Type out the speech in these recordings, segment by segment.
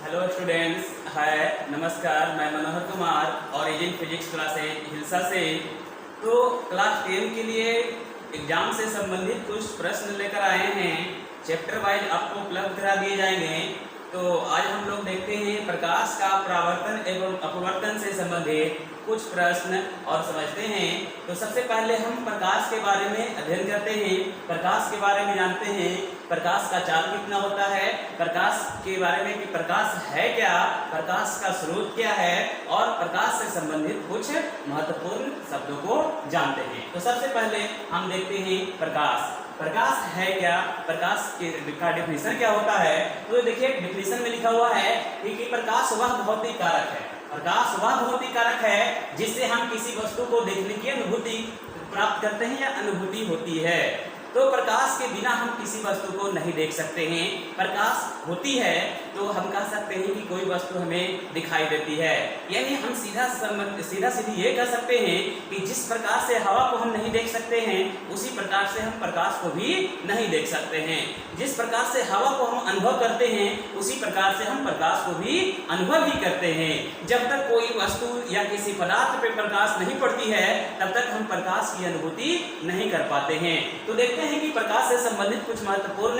Hello students, हाय नमस्कार। मैं मनोहर कुमार और एजेंट फिजिक्स क्लास 8 हिलसा से। तो क्लास 10 के लिए एग्जाम से संबंधित कुछ प्रश्न लेकर आए हैं। चैप्टर वाइज आपको उपलब्ध करा दिए जाएंगे। तो आज हम लोग देखते हैं प्रकाश का परावर्तन एवं अपवर्तन से संबंधित कुछ प्रश्न और समझते हैं। तो सबसे पहले हम प्रकाश के बारे में अध्ययन करते हैं, प्रकाश के बारे में जानते हैं, प्रकाश का चाल कितना होता है, प्रकाश के बारे में कि प्रकाश है क्या, प्रकाश का स्रोत क्या है और प्रकाश से संबंधित कुछ महत्वपूर्ण शब्दों को जानते हैं। तो सबसे पहले हम देखते हैं प्रकाश है क्या, प्रकाश का डेफिनेशन क्या होता है। तो देखिए डेफिनेशन में लिखा हुआ है कि प्रकाश वह भौतिक कारक है, प्रकाश वह भौतिक कारक है जिससे हम किसी वस्तु को देखने की अनुभूति प्राप्त करते हैं या अनुभूति होती है। तो प्रकाश के बिना हम किसी वस्तु को नहीं देख सकते हैं। प्रकाश होती है तो हम कह सकते हैं कि कोई वस्तु हमें दिखाई देती है। यानी हम सीधा सीधी ये कह सकते हैं कि जिस प्रकार से हवा को हम नहीं देख सकते हैं उसी प्रकार से हम प्रकाश को भी नहीं देख सकते हैं। जिस प्रकार से हवा को हम अनुभव करते हैं उसी प्रकार से हम प्रकाश को भी अनुभव ही करते हैं। जब तक कोई वस्तु या किसी पदार्थ पे प्रकाश नहीं पड़ती है तब तक हम प्रकाश की अनुभूति नहीं कर पाते हैं। तो देखते हैं कि प्रकाश से संबंधित कुछ महत्वपूर्ण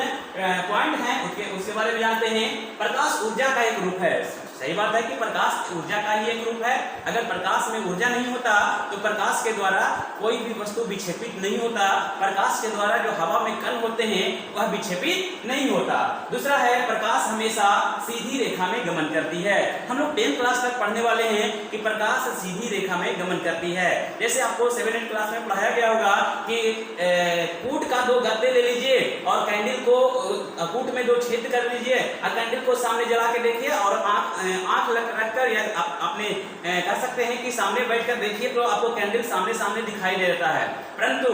पॉइंट हैं, उसके बारे में जानते हैं। प्रकाश ऊर्जा का एक रूप है। सही बात है कि प्रकाश ऊर्जा का ही एक रूप है। अगर प्रकाश में ऊर्जा नहीं होता तो प्रकाश के द्वारा कोई भी वस्तु विक्षेपित नहीं होता। प्रकाश के द्वारा जो हवा में कण होते हैं वह विक्षेपित नहीं होता। दूसरा है प्रकाश हमेशा सीधी रेखा में गमन करती है। हम लोग 10th क्लास तक पढ़ने वाले हैं कि प्रकाश सीधी रेखा में गमन करती है। जैसे आपको 7th क्लास में पढ़ाया गया होगा कि कूट का 2 गत्ते ले लीजिए और कैंडल को कूट में 2 छेद कर लीजिए और कैंडल को सामने जला के देखिए और आंख रखकर या आपने कह सकते हैं कि सामने बैठकर देखिए तो आपको कैंडल सामने सामने दिखाई दे देता है। परंतु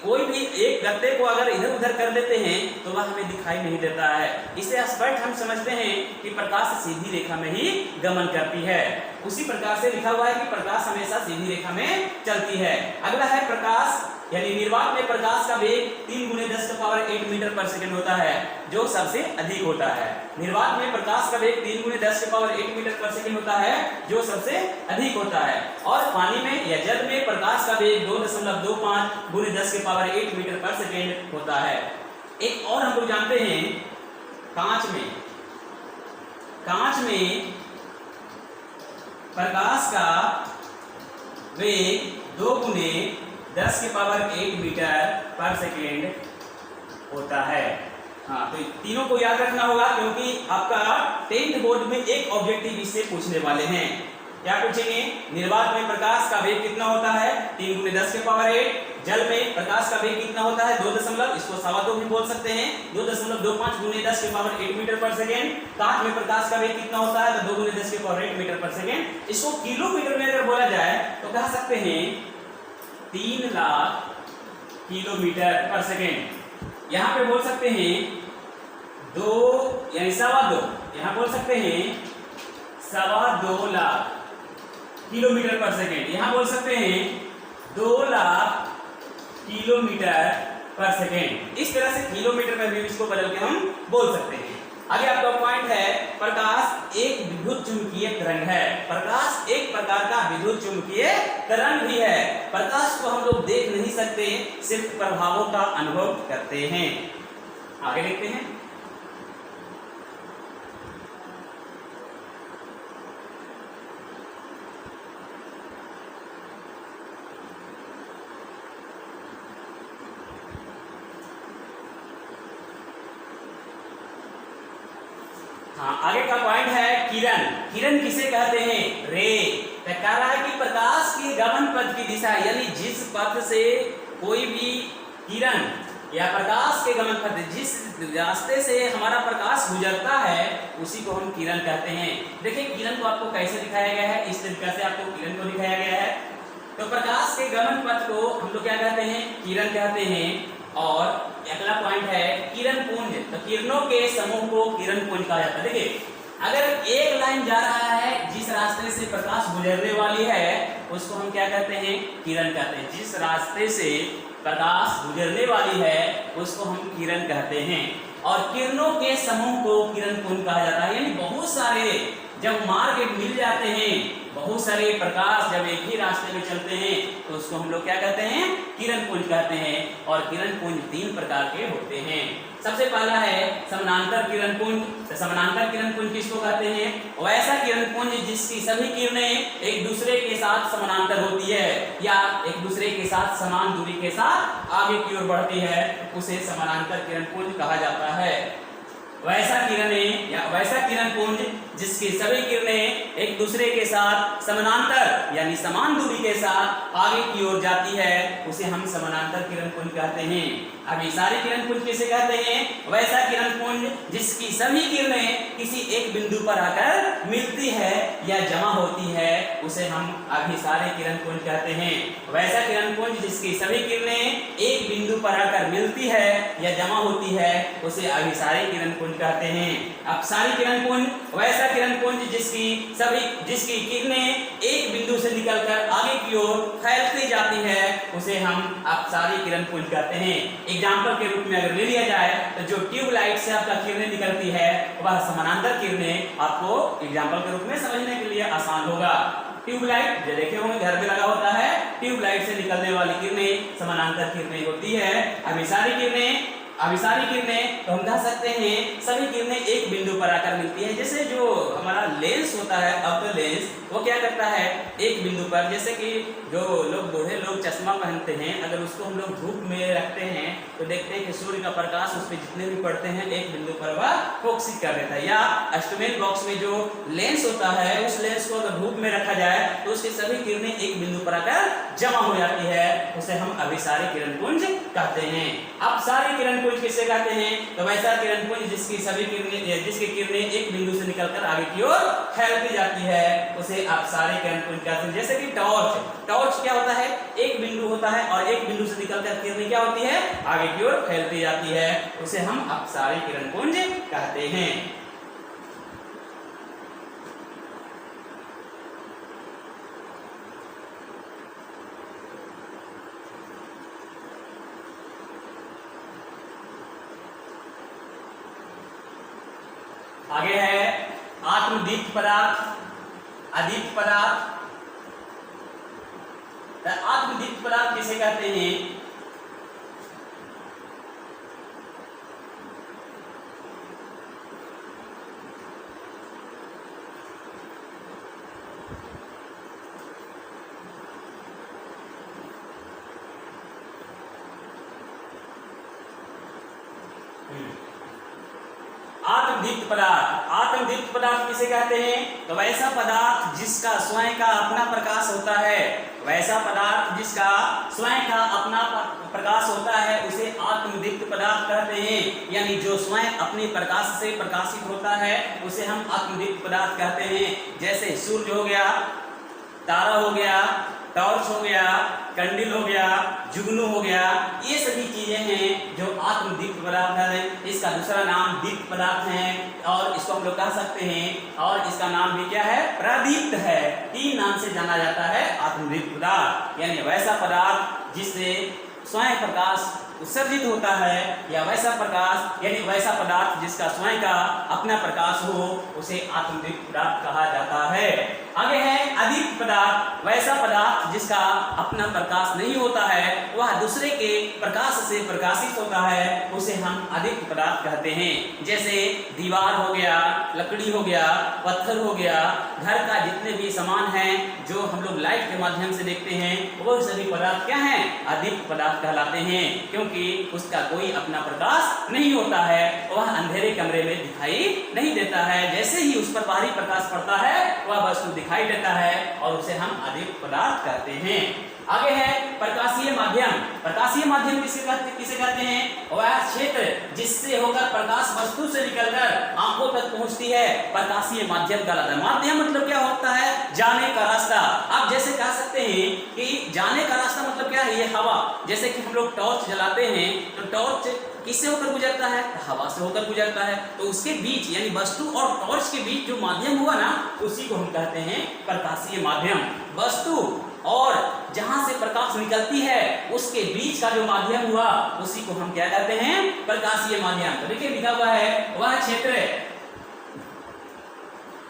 कोई भी एक गत्ते को अगर इधर उधर कर देते हैं तो वह हमें दिखाई नहीं देता है। इसे स्पष्ट हम समझते हैं कि प्रकाश सीधी रेखा में ही गमन करती है। उसी प्रकार से लिखा हुआ है कि प्रकाश हमेशा सीधी रेखा में चलती है। अगला है प्रकाश यानी निर्वात में प्रकाश का वेग 3 × 10⁸ मीटर पर सेकंड होता है जो सबसे अधिक होता है। निर्वात में प्रकाश का वेग 3 × 10⁸ मीटर पर सेकंड होता है जो सबसे अधिक होता है। और पानी में या जल में प्रकाश का वेग 2.25 × 10⁸ मीटर पर सेकंड होता है। एक और हम लोग जानते हैं कांच में प्रकाश का वेग 2 × 10⁸ मीटर पर सेकेंड होता है। हाँ, तो तीनों को याद रखना होगा क्योंकि आपका 10th बोर्ड में एक ऑब्जेक्टिव इससे पूछने वाले हैं। क्या पूछेंगे? निर्वात में प्रकाश का वेग कितना होता है? 3 × 10⁸। जल में प्रकाश का वेग कितना होता है? 2 दशमलव, इसको 2.25 भी बोल सकते हैं, 2.25 × 10⁸ मीटर पर सेकेंड। कांच में प्रकाश का वेग कितना होता है? तो 2 × 10⁸ मीटर पर सेकेंड। इसको किलोमीटर में अगर बोला जाए तो कह सकते हैं 3 लाख किलोमीटर पर सेकेंड। यहाँ पे बोल सकते हैं 2 यानी 2.25, यहाँ बोल सकते हैं 2.25 लाख किलोमीटर पर सेकेंड। यहाँ बोल सकते हैं 2 लाख किलोमीटर पर सेकेंड। इस तरह से किलोमीटर में भी इसको बदल के हम बोल सकते हैं। आगे आपका पॉइंट है प्रकाश एक विद्युत चुंबकीय तरंग है। प्रकाश एक प्रकार का विद्युत चुंबकीय तरंग भी है। प्रकाश को हम लोग देख नहीं सकते, सिर्फ प्रभावों का अनुभव करते हैं। आगे देखते हैं। हाँ, आगे का पॉइंट है किरण किसे कहते हैं? रे। तो कह रहा है कि प्रकाश के गमन पथ की दिशा यानी जिस पथ से कोई भी किरण या प्रकाश के गमन पथ, जिस रास्ते से हमारा प्रकाश गुजरता है उसी को हम किरण कहते हैं। देखिए किरण को आपको कैसे दिखाया गया है, इस तरीके से आपको किरण को दिखाया गया है। तो प्रकाश के गमन पथ को हम लोग क्या कहते हैं? किरण कहते हैं। और अगला पॉइंट है किरण पुंज। तो किरणों के समूह को किरण पुंज कहा जाता है। देखिए अगर एक लाइन जा रहा है जिस रास्ते से प्रकाश गुजरने वाली है उसको हम क्या कहते हैं? किरण कहते हैं। जिस रास्ते से प्रकाश गुजरने वाली है उसको हम किरण कहते हैं। और किरणों के समूह को किरण पुंज कहा जाता है। यानी बहुत सारे जब मार्ग मिल जाते हैं, बहुत सारे प्रकाश जब एक ही रास्ते में चलते हैं तो उसको हम लोग क्या कहते हैं, किरण पुंज कहते हैं। और किरण पुंज 3 प्रकार के होते हैं। सबसे पहला है समानांतर किरण पुंज। तो समानांतर किरण पुंज किसको कहते हैं, वैसा किरण पुंज जिसकी सभी किरणें एक दूसरे के साथ समानांतर होती है या एक दूसरे के साथ समान दूरी के साथ आगे की ओर बढ़ती है, उसे समानांतर किरण पुंज कहा जाता है। वैसा किरणें या वैसा किरण पुंज जिसकी सभी किरणें एक दूसरे के साथ समानांतर यानी समान दूरी के साथ आगे की ओर जाती है, उसे हम समानांतर किरण पुंज कहते हैं। अभी सारे किरण पुंज किसे कहते हैं, वैसा किरण पुंज जिसकी सभी किरणें किसी एक बिंदु पर आकर मिलती है या जमा होती है, उसे हम अभिसारी किरण पुंज कहते हैं। वैसा किरण पुंज जिसकी सभी किरणें एक बिंदु पर आकर मिलती है या जमा होती है, उसे अभिसारी किरण पुंज कहते हैं। अपसारी किरण पुंज वैसा किरण पुंज जिसकी किरणें एक बिंदु से निकलकर आगे की ओर फैलती जाती है, उसे हम अपसारी किरण पुंज कहते हैं। एग्जाम्पल के रूप में अगर ले लिया जाए तो जो ट्यूबलाइट से आपका किरणें निकलती है वह समानांतर किरणें, आपको एग्जाम्पल के रूप में समझने के लिए आसान होगा। ट्यूबलाइट जो देखे होंगे घर में लगा होता है, ट्यूबलाइट से निकलने वाली किरणें समानांतर किरणें होती है। अभिसारी किरणें तो हम कह सकते हैं सभी किरणें एक बिंदु पर आकर मिलती है। जैसे जो हमारा लेंस होता है, ऑप्टिकल लेंस, वो क्या करता है, एक बिंदु पर, जैसे कि जो लोग बूढ़े लोग चश्मा पहनते हैं, अगर उसको हम लोग धूप में रखते हैं तो देखते हैं कि सूर्य का प्रकाश उस पर जितने भी पड़ते हैं एक बिंदु पर वह फोकसित कर देता है। या इंस्ट्रूमेंट बॉक्स में जो लेंस होता है, उस लेंस को अगर धूप में रखा जाए तो उसकी सभी किरणें एक बिंदु पर आकर जमा हो जाती है, उसे हम अभिसारी किरण पुंज कहते हैं। अपसारी किरण पुंज किसे कहते हैं, तो वैसा किरण पुंज जिसकी किरणें एक बिंदु से निकलकर आगे की ओर फैलती जाती है, उसे अपसारी किरण पुंज कहते हैं। जैसे कि टॉर्च क्या होता है, एक बिंदु होता है और एक बिंदु से निकलकर किरणें क्या होती है, आगे की ओर फैलती जाती है, उसे हम अपसारी किरण पुंज कहते हैं। आगे है आत्मदीप्त पदार्थ, अदीप्त पदार्थ। आत्मदीप्त पदार्थ किसे कहते हैं, आत्मदीप्त पदार्थ किसे कहते हैं, तो वैसा पदार्थ जिसका स्वयं का अपना प्रकाश होता है, वैसा पदार्थ जिसका स्वयं का अपना प्रकाश होता है उसे आत्मदीप्त पदार्थ कहते हैं। यानी जो स्वयं अपने प्रकाश से प्रकाशित होता है उसे हम आत्मदीप्त पदार्थ कहते हैं। जैसे सूर्य हो गया, तारा हो गया, टॉर्च हो गया, कंडील हो गया, जुगनू हो गया, ये सभी चीजें हैं जो आत्मदीप्त पदार्थ है। इसका दूसरा नाम दीप्त पदार्थ है और इसको हम लोग कह सकते हैं, और इसका नाम भी क्या है, प्रदीप्त है। 3 नाम से जाना जाता है आत्मदीप्त पदार्थ। यानी वैसा पदार्थ जिससे स्वयं प्रकाश उत्सर्जित होता है, या वैसा प्रकाश यानी वैसा पदार्थ जिसका स्वयं का अपना प्रकाश हो, उसे आत्मदीप्त पदार्थ कहा जाता है। आगे है अदीप्त पदार्थ, वैसा पदार्थ जिसका अपना प्रकाश नहीं होता है, वह दूसरे के प्रकाश से प्रकाशित होता है, उसे हम अदीप्त पदार्थ कहते हैं। जैसे दीवार हो गया, लकड़ी हो गया, पत्थर हो गया, घर का जितने भी सामान हैं जो हम लोग लाइट के माध्यम से देखते हैं, वो सभी पदार्थ क्या हैं, अदीप्त पदार्थ कहलाते हैं। क्योंकि उसका कोई अपना प्रकाश नहीं होता है, वह अंधेरे कमरे में दिखाई नहीं देता है, जैसे ही उस पर बाहरी प्रकाश पड़ता है वह वस्तु दिखाई देता है और उसे हम अदीप्त पदार्थ कहते हैं। आगे है प्रकाशीय माध्यम। प्रकाशीय माध्यम किसे कहते हैं, वह क्षेत्र जिससे होकर प्रकाश वस्तु से निकलकर आंखों तक पहुंचती है, प्रकाशीय माध्यम कहलाता है। माध्यम मतलब क्या होता है, जाने का रास्ता। आप जैसे कह सकते हैं कि जाने का रास्ता मतलब क्या है, ये हवा। जैसे कि हम लोग टॉर्च जलाते हैं तो टॉर्च किससे होकर गुजरता है, हवा से होकर गुजरता है, तो उसके बीच यानी वस्तु और टॉर्च के बीच जो माध्यम हुआ ना, उसी को हम कहते हैं प्रकाशीय माध्यम। वस्तु और जहां से प्रकाश निकलती है उसके बीच का जो माध्यम हुआ उसी को हम क्या कहते हैं, प्रकाशीय माध्यम। तो देखिए लिखा हुआ है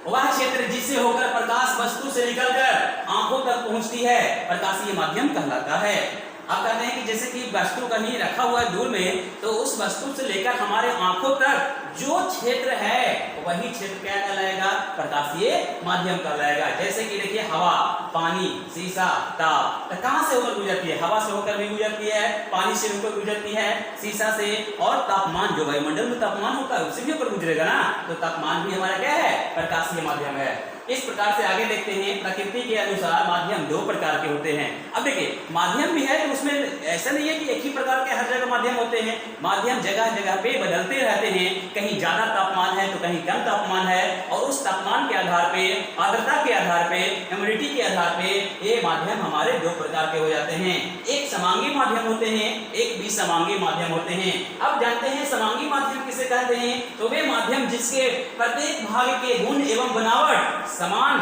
वह क्षेत्र जिससे होकर प्रकाश वस्तु से निकलकर आंखों तक पहुंचती है प्रकाशीय माध्यम कहलाता है। आप कहते हैं कि जैसे कि वस्तु कहीं रखा हुआ है दूर में, तो उस वस्तु से लेकर हमारे आंखों तक जो क्षेत्र है वही क्षेत्र क्या कहलाएगा, प्रकाशीय माध्यम कहलाएगा। जैसे कि देखिए हवा, पानी, शीशा, ताप, तो कहां से होकर गुजरती है, हवा से होकर भी गुजरती है, पानी से होकर गुजरती है, शीशा से, और तापमान जो वायुमंडल में तापमान होता है उससे भी होकर गुजरेगा ना, तो तापमान भी हमारा क्या है, प्रकाशीय माध्यम है। इस प्रकार से आगे देखते हैं प्रकृति के अनुसार माध्यम दो प्रकार के होते हैं। अब देखिए माध्यम भी है तो उसमें ऐसा नहीं है कि एक ही प्रकार के हर जगह माध्यम होते हैं, माध्यम जगह जगह पे बदलते रहते हैं, कहीं ज्यादा तापमान है तो कहीं कम तापमान है, और उस तापमान के आधार पे, आर्द्रता के आधार पे, ह्यूमिडिटी के आधार पे ये माध्यम हमारे दो प्रकार के हो जाते हैं। एक समांगी माध्यम होते हैं, एक विसमांगी माध्यम होते हैं। अब जानते हैं समांगी माध्यम किसे कहते हैं, तो वे माध्यम जिसके प्रत्येक भाग के गुण एवं बनावट समान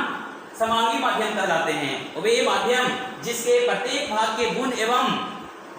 समांगी माध्यम कहलाते हैं। वे माध्यम जिसके प्रत्येक भाग के गुण एवं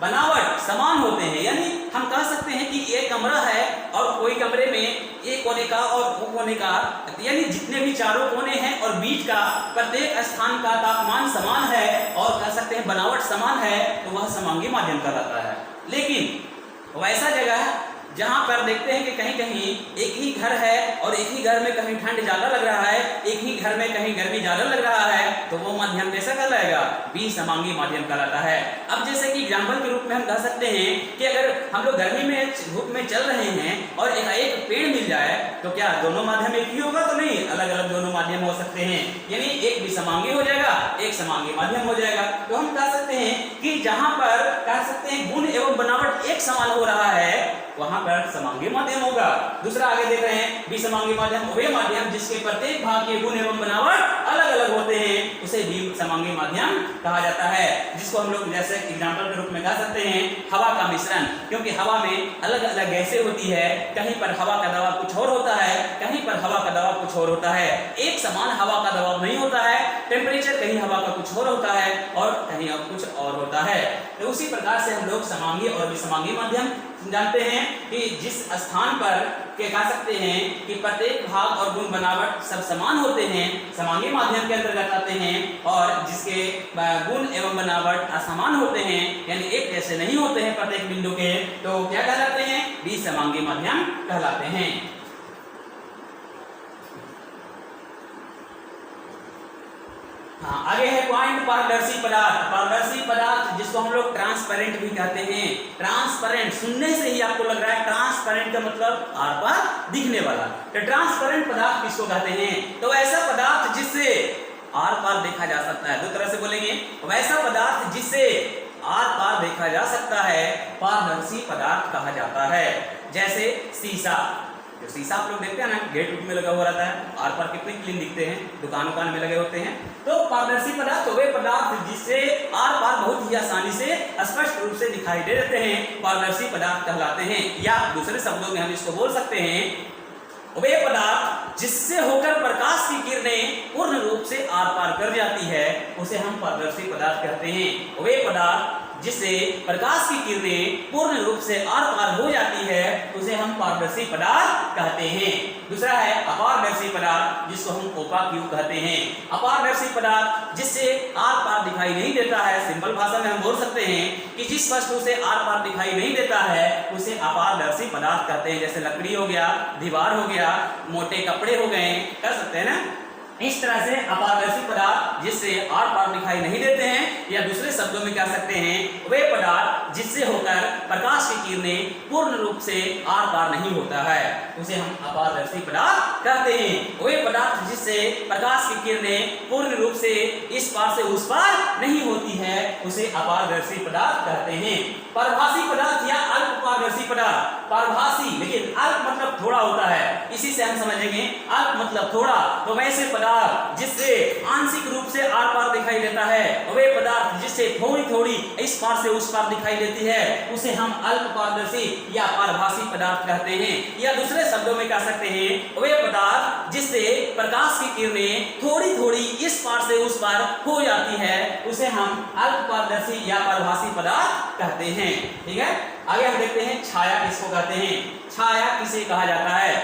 बनावट समान होते हैं, यानी हम कह सकते हैं कि एक कमरा है और कोई कमरे में एक कोने का और वो कोने का, यानी जितने भी चारों कोने हैं और बीच का प्रत्येक स्थान का तापमान समान है और कह सकते हैं बनावट समान है, तो वह समांगी माध्यम कहलाता है। लेकिन वैसा जगह जहां पर देखते हैं कि कहीं कहीं एक ही घर है और एक ही घर में कहीं ठंड ज्यादा लग रहा है, एक ही घर में कहीं गर्मी ज्यादा लग रहा है, तो वो माध्यम कैसा कहलाएगा, विसमांगी माध्यम कहलाता है। अब जैसे कि एग्जाम्पल के रूप में हम कह सकते हैं कि अगर हम लोग गर्मी में धूप में चल रहे हैं और एक पेड़ मिल जाए तो क्या दोनों माध्यम एक ही होगा, तो नहीं, अलग अलग दोनों माध्यम हो सकते हैं, यानी एक विसमांगी हो जाएगा, एक समांगी माध्यम हो जाएगा। तो हम कह सकते हैं कि जहां पर कह सकते हैं गुण एवं बनावट एक समान हो रहा है वहां पर समांगी माध्यम होगा। दूसरा आगे देख रहे हैं विसमांगी माध्यम, वे माध्यम जिसके प्रत्येक भाग के गुण एवं बनावट अलग अलग होते हैं उसे विसमांगी माध्यम कहा जाता है, जिसको हम लोग जैसे एग्जांपल के रूप में कह सकते हैं हवा का मिश्रण, क्योंकि हवा में अलग अलग गैसें होती है, कहीं पर हवा का दबाव कुछ और होता है, कहीं पर हवा का दबाव कुछ और होता है, एक समान हवा का दबाव नहीं होता है, टेम्परेचर कहीं हवा का कुछ और होता है और कहीं और कुछ और होता है। तो उसी प्रकार से हम लोग समांगी और विसमांगी माध्यम जानते हैं कि जिस स्थान पर के कह सकते हैं कि प्रत्येक भाग और गुण बनावट सब समान होते हैं समांगी माध्यम के अंतर्गत आते हैं, और जिसके गुण एवं बनावट असमान होते हैं यानी एक जैसे नहीं होते हैं प्रत्येक बिंदु के, तो क्या कहलाते हैं, विसमांगी माध्यम कहलाते हैं। हाँ, आगे है पॉइंट पारदर्शी पदार्थ। पारदर्शी पदार्थ जिसको हम लोग ट्रांसपेरेंट भी कहते हैं। ट्रांसपेरेंट सुनने से ही आपको लग रहा है ट्रांसपेरेंट का मतलब आर पार दिखने वाला, तो ट्रांसपेरेंट पदार्थ किसको कहते हैं, तो ऐसा पदार्थ जिससे आर पार देखा जा सकता है। दो तरह से बोलेंगे, वैसा पदार्थ जिससे आर पार देखा जा सकता है पारदर्शी पदार्थ कहा जाता है। जैसे शीशा, जो शीशा आप लोग देखते हैं ना गेट में लगा हुआ रहता है, आर पार कितने क्लीन दिखते हैं, दुकान में लगे होते हैं, तो पारदर्शी पदार्थ वे पदार्थ जिससे आर पार बहुत ही आसानी से स्पष्ट रूप से दिखाई दे देते हैं पारदर्शी पदार्थ कहलाते हैं। या दूसरे शब्दों में हम इसको बोल सकते हैं वे पदार्थ जिससे होकर प्रकाश की किरणें पूर्ण रूप से आर पार कर जाती है उसे हम पारदर्शी पदार्थ कहते हैं। वे पदार्थ जिससे प्रकाश की किरणें पूर्ण रूप से आर पार हो जाती है उसे हम पारदर्शी पदार्थ कहते हैं। दूसरा है अपारदर्शी पदार्थ, जिसको हम ओपाक्यू कहते हैं। अपारदर्शी पदार्थ जिससे आर पार दिखाई नहीं देता है, सिंपल भाषा में हम बोल सकते हैं कि जिस वस्तु से आर पार दिखाई नहीं देता है उसे अपारदर्शी पदार्थ कहते हैं। जैसे लकड़ी हो गया, दीवार हो गया, मोटे कपड़े हो गए, कर सकते हैं ना। इस तरह से अपारदर्शी पदार्थ जिससे आर पार दिखाई नहीं देते हैं, या दूसरे शब्दों में कह सकते हैं वे पदार्थ जिससे होकर प्रकाश की किरणें पूर्ण रूप से आर पार नहीं होता है उसे हम अपारदर्शी पदार्थ कहते हैं। वे पदार्थ जिससे प्रकाश की किरणें पूर्ण रूप से इस पार से उस पार नहीं होती है उसे अपारदर्शी पदार्थ कहते हैं। पारभासी पदार्थ या अल्प पारदर्शी पदार्थ, पारभासी लेकिन अल्प मतलब थोड़ा होता है, इसी से हम समझेंगे अल्प मतलब थोड़ा, तो वैसे पदार्थ जिससे आंशिक रूप से आर पार दिखाई देता है, वे पदार्थ जिससे थोड़ी थोड़ी इस पार से उस पार दिखाई देती है उसे हम अल्प पारदर्शी या पारभासी पदार्थ कहते हैं। या दूसरे शब्दों में कह सकते हैं वे पदार्थ जिससे जिससे प्रकाश की किरणें थोड़ी थोड़ी इस पार से उस पार हो जाती है, उसे हम अल्पपारदर्शी या पारभासी पदार्थ कहते हैं। ठीक है, आगे हम देखते हैं छाया किसको कहते हैं। छाया किसे कहा जाता है?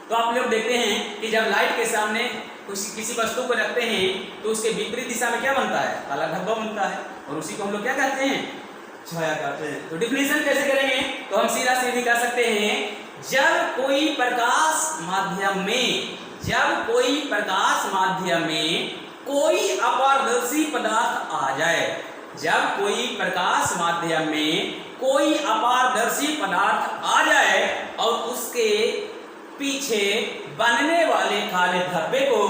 तो आप लोग देखते हैं कि जब लाइट के सामने किसी वस्तु को रखते हैं तो उसके विपरीत दिशा में क्या बनता है? काला धब्बा बनता है, और उसी को हम लोग क्या कहते हैं? छाया कहते हैं। तो डिफिनेशन कैसे करेंगे? तो हम सीधा सीधी कर सकते हैं, जब कोई प्रकाश माध्यम में कोई अपारदर्शी पदार्थ आ जाए, जब कोई प्रकाश माध्यम में कोई अपारदर्शी पदार्थ आ जाए और उसके पीछे बनने वाले काले धब्बे को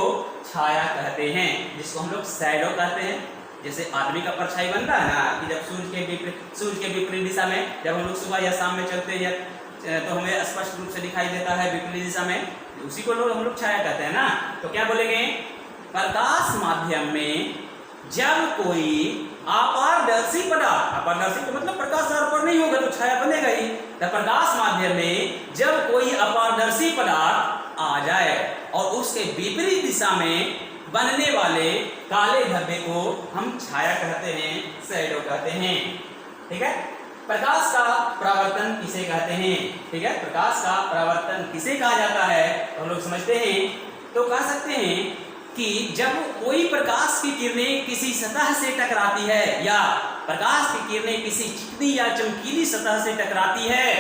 छाया कहते हैं, जिसको हम लोग शैडो कहते हैं। जैसे आदमी का परछाई बनता है ना, कि जब सूर्य के विपरीत दिशा में जब हम लोग सुबह या शाम में चलते हैं तो हमें स्पष्ट रूप से दिखाई देता है विपरीत दिशा में, उसी को हम लोग छाया कहते हैं ना। तो क्या बोलेंगे? प्रकाश माध्यम में जब कोई अपारदर्शी पदार्थ, अपारदर्शी तो मतलब प्रकाश अर्पण नहीं होगा तो छाया बनेगा ही। तो प्रकाश माध्यम में जब कोई अपारदर्शी पदार्थ आ जाए और उसके विपरीत दिशा में बनने वाले काले धब्बे को हम छाया कहते हैं, शैडो कहते हैं। ठीक है, प्रकाश का परावर्तन किसे कहते हैं? ठीक है, प्रकाश का परावर्तन किसे कहा जाता है तो हम लोग समझते हैं। तो कह सकते हैं कि जब कोई प्रकाश की किरणें किसी सतह से टकराती है, या प्रकाश की किरणें किसी चिकनी या चमकीली सतह से टकराती है,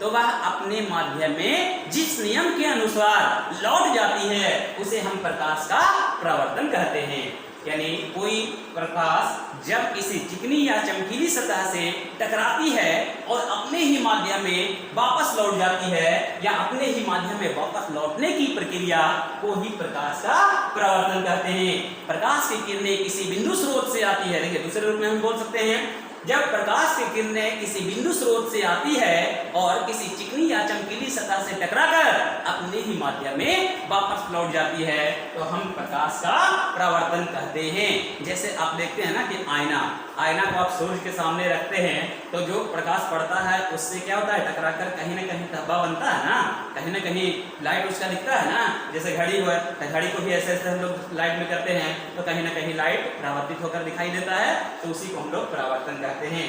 तो वह अपने माध्यम में जिस नियम के अनुसार लौट जाती है उसे हम प्रकाश का परावर्तन कहते हैं। यानी कोई प्रकाश जब किसी चिकनी या चमकीली सतह से टकराती है और अपने ही माध्यम में वापस लौट जाती है, या अपने ही माध्यम में वापस लौटने की प्रक्रिया को ही प्रकाश का परावर्तन कहते हैं। प्रकाश की किरणें किसी बिंदु स्रोत से आती है, देखिए दूसरे रूप में हम बोल सकते हैं, जब प्रकाश की किरणें किसी बिंदु स्रोत से आती है और किसी चिकनी या चमकीली सतह से टकराकर अपने ही माध्यम में वापस लौट जाती है तो हम प्रकाश का परावर्तन कहते हैं। जैसे आप देखते हैं ना कि आईना को आप सूर्य के सामने रखते हैं तो जो प्रकाश पड़ता है उससे क्या होता है? टकराकर कहीं ना कहीं धब्बा बनता है ना, कहीं ना कहीं लाइट उसका दिखता है ना। जैसे घड़ी हो, तो घड़ी को भी ऐसे ऐसे हम लोग लाइट में करते हैं तो कहीं ना कहीं लाइट परावर्तित होकर दिखाई देता है, तो उसी को हम लोग परावर्तन कहते हैं।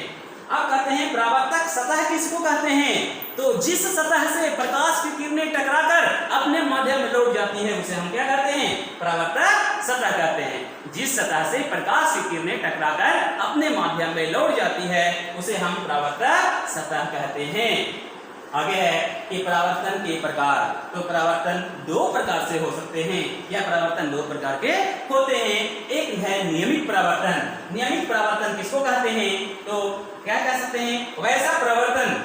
अब कहते हैं परावर्तक सतह किसको कहते हैं? तो जिस सतह से प्रकाश की किरणें टकराकर अपने माध्यम में लौट जाती है उसे हम क्या कहते हैं? परावर्तक सतह कहते हैं। जिस सतह से प्रकाश की किरणें टकराकर अपने माध्यम में लौट जाती है उसे हम परावर्तक सतह कहते हैं। आगे है कि परावर्तन के प्रकार। तो परावर्तन दो प्रकार से हो सकते हैं, या परावर्तन दो प्रकार के होते हैं। एक है नियमित परावर्तन। नियमित परावर्तन किसको कहते हैं? तो क्या कह सकते हैं? वैसा परावर्तन।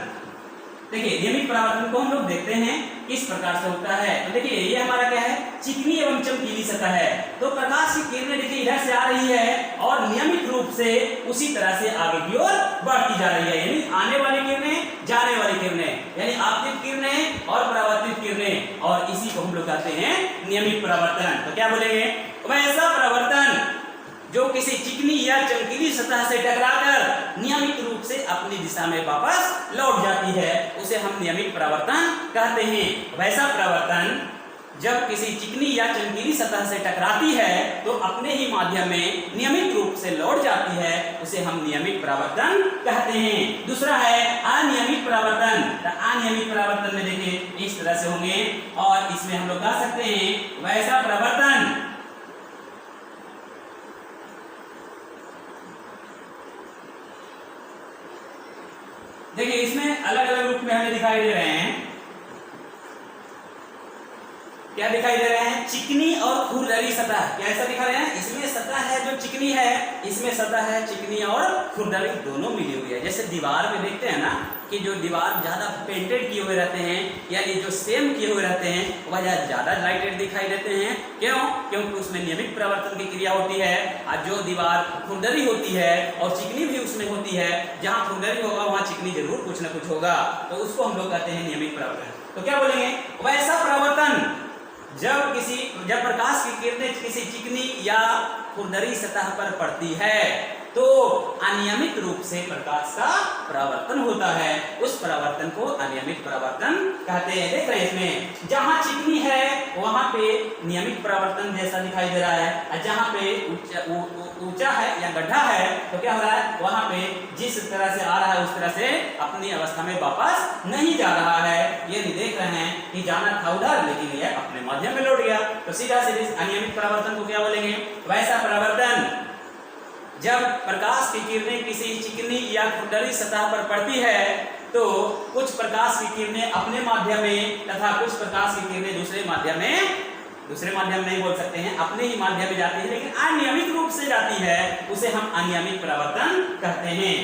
देखिए नियमित परावर्तन को हम लोग देखते हैं किस प्रकार से होता है। तो देखिए ये हमारा क्या है? चिकनी एवं चमकीली सतह है। तो प्रकाश की किरणें देखिए इधर से आ रही है और नियमित रूप से उसी तरह से आगे की ओर बढ़ती जा रही है, यानी आने वाली किरणें, जाने वाली किरणें, यानी आपतित किरणें और परावर्तित किरणें, और इसी को हम लोग कहते हैं नियमित परावर्तन। तो क्या बोलेंगे? वैसा परावर्तन जो किसी चिकनी या चमकीली सतह से टकराकर नियमित रूप से अपनी दिशा में वापस लौट जाती है उसे हम नियमित परावर्तन कहते हैं। वैसा परावर्तन जब किसी चिकनी या चमकीली सतह से टकराती है तो अपने ही माध्यम में नियमित रूप से लौट जाती है उसे हम नियमित परावर्तन कहते हैं। दूसरा है अनियमित परावर्तन। तो अनियमित परावर्तन में देखिए इस तरह से होंगे, और इसमें हम लोग कह सकते हैं वैसा परावर्तन देखिए इसमें अलग अलग रूप में हमें दिखाई दे रहे हैं। क्या दिखाई दे रहे हैं? चिकनी और खुरदरी सतह। क्या ऐसा दिखा रहे हैं? इसमें सतह है जो चिकनी है, इसमें सतह है चिकनी और खुरदरी दोनों मिली हुई है। जैसे दीवार में देखते हैं ना कि जो दीवार ज्यादा पेंटेड किए हुए रहते हैं, यानी जो सेम किए हुए रहते हैं, वह ज्यादा लाइटेड दिखाई देते हैं। क्यों? क्योंकि उसमें नियमित परावर्तन की क्रिया होती है। और जो दीवार खुरदरी होती है और चिकनी भी उसमें होती है, जहाँ खुरदरी होगा वहाँ चिकनी जरूर कुछ ना कुछ होगा, तो उसको हम लोग कहते हैं नियमित परावर्तन। तो क्या बोलेंगे? वैसा परावर्तन जब प्रकाश की किरणें किसी चिकनी या खुरदरी सतह पर पड़ती है तो अनियमित रूप से प्रकाश का परावर्तन होता है, उस परावर्तन को अनियमित परावर्तन कहते हैं। देख रहे हैं इसमें जहां चिकनी है वहां पे नियमित परावर्तन जैसा दिखाई दे रहा है, और जहां पे ऊंचा है या गड्ढा है तो क्या हो रहा है, वहां पे जिस तरह से आ रहा है उस तरह से अपनी अवस्था में वापस नहीं जा रहा है। ये नहीं देख रहे हैं कि जाना था उधर लेकिन ये अपने माध्यम में लौट गया। तो सीधा सीधे अनियमित परावर्तन को क्या बोलेंगे, वैसा परावर्तन जब प्रकाश की किरणें किसी चिकनी या खुरदरी सतह पर पड़ती है तो कुछ प्रकाश की किरणें अपने माध्यम में तथा कुछ प्रकाश की किरणें दूसरे माध्यम नहीं बोल सकते हैं, अपने ही माध्यम में जाती है लेकिन अनियमित रूप से जाती है, उसे हम अनियमित परावर्तन कहते हैं।